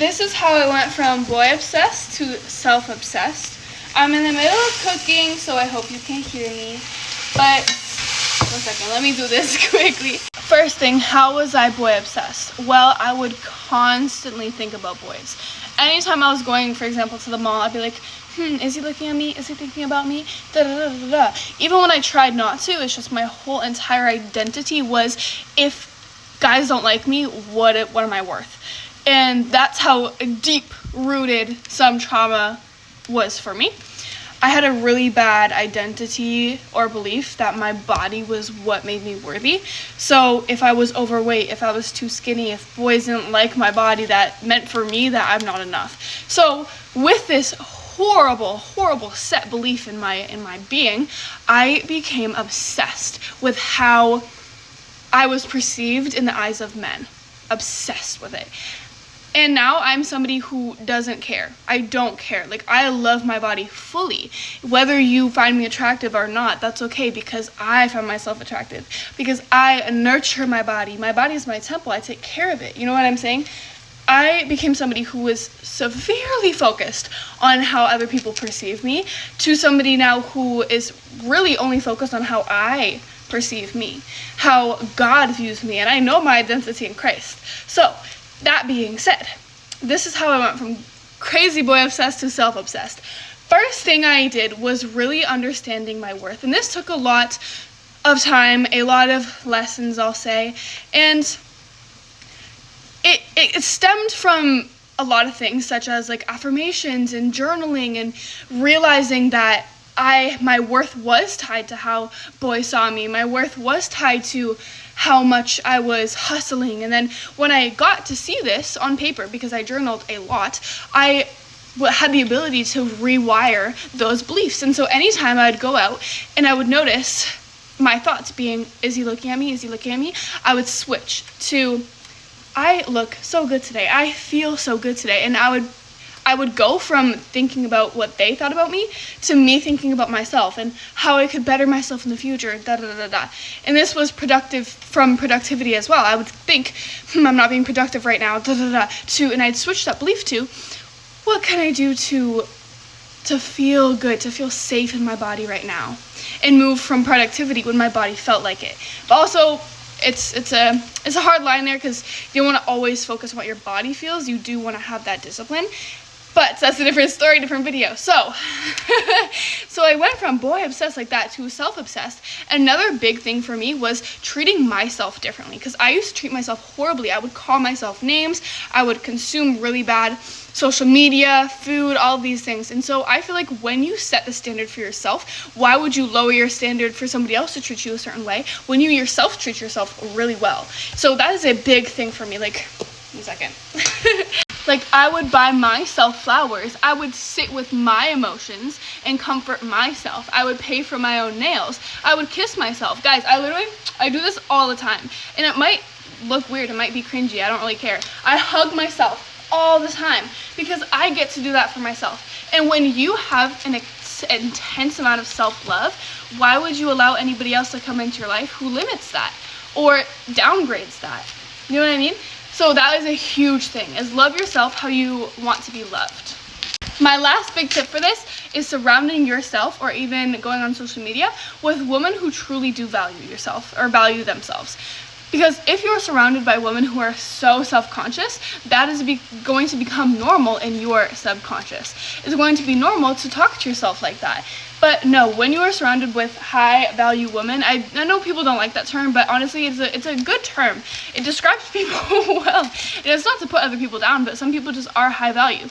this is how I went from boy obsessed to self-obsessed. I'm in the middle of cooking, so I hope you can't hear me. But, 1 second, let me do this quickly. First thing, how was I boy obsessed? Well, I would constantly think about boys. Anytime I was going, for example, to the mall, I'd be like, is he looking at me? Is he thinking about me? Da, da, da, da, da. Even when I tried not to, it's just my whole entire identity was, if guys don't like me, what am I worth? And that's how deep-rooted some trauma was for me. I had a really bad identity or belief that my body was what made me worthy. So if I was overweight, if I was too skinny, if boys didn't like my body, that meant for me that I'm not enough. So with this horrible set belief in my being, I became obsessed with how I was perceived in the eyes of men. Obsessed with it. And now I'm somebody who doesn't care. I don't care. Like, I love my body fully. Whether you find me attractive or not, that's okay, because I find myself attractive. Because I nurture my body. My body is my temple. I take care of it. You know what I'm saying? I became somebody who was severely focused on how other people perceive me, to somebody now who is really only focused on how I perceive me, how God views me, and I know my identity in Christ. So, that being said, this is how I went from crazy boy obsessed to self-obsessed. First thing I did was really understanding my worth, and this took a lot of time, a lot of lessons, I'll say, and it stemmed from a lot of things, such as like affirmations and journaling, and realizing that my worth was tied to how boys saw me. My worth was tied to how much I was hustling. And then when I got to see this on paper, because I journaled a lot, I had the ability to rewire those beliefs. And so anytime I'd go out and I would notice my thoughts being, is he looking at me? Is he looking at me? I would switch to, I look so good today. I feel so good today. And I would go from thinking about what they thought about me to me thinking about myself and how I could better myself in the future, da da da da. And this was from productivity as well. I would think, I'm not being productive right now, da da da, and I'd switch that belief to, what can I do to feel good, to feel safe in my body right now, and move from productivity when my body felt like it. But also, it's a hard line there, because you don't want to always focus on what your body feels. You do want to have that discipline. But that's a different story, different video. So I went from boy obsessed like that to self-obsessed. Another big thing for me was treating myself differently, because I used to treat myself horribly. I would call myself names. I would consume really bad social media, food, all of these things. And so I feel like when you set the standard for yourself, why would you lower your standard for somebody else to treat you a certain way when you yourself treat yourself really well? So that is a big thing for me. Like, 1 second. Like, I would buy myself flowers. I would sit with my emotions and comfort myself. I would pay for my own nails. I would kiss myself. Guys, I do this all the time. And it might look weird. It might be cringy. I don't really care. I hug myself all the time because I get to do that for myself. And when you have an intense amount of self-love, why would you allow anybody else to come into your life who limits that or downgrades that? You know what I mean? So that is a huge thing, is love yourself how you want to be loved. My last big tip for this is surrounding yourself, or even going on social media, with women who truly do value yourself or value themselves. Because if you're surrounded by women who are so self-conscious, that is going to become normal in your subconscious. It's going to be normal to talk to yourself like that. But no, when you are surrounded with high-value women, I know people don't like that term, but honestly, it's a good term. It describes people well. And it's not to put other people down, but some people just are high value.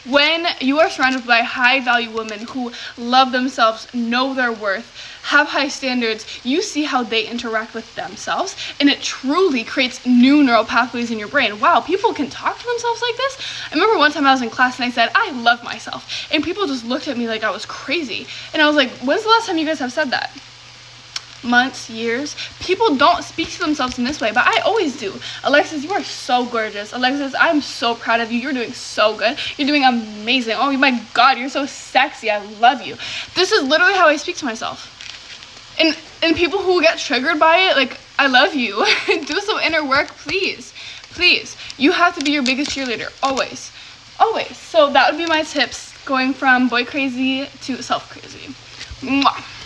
When you are surrounded by high-value women who love themselves, know their worth, have high standards, you see how they interact with themselves, and it truly creates new neural pathways in your brain. Wow, people can talk to themselves like this? I remember one time I was in class and I said, I love myself, and people just looked at me like I was crazy. And I was like, when's the last time you guys have said that? Months, years. People don't speak to themselves in this way, but I always do. Alexis, you are so gorgeous. Alexis, I'm so proud of you. You're doing so good. You're doing amazing. Oh my God, you're so sexy. I love you. This is literally how I speak to myself. And people who get triggered by it, like, I love you. Do some inner work, please. Please, you have to be your biggest cheerleader, always. Always. So that would be my tips going from boy crazy to self crazy. Mwah.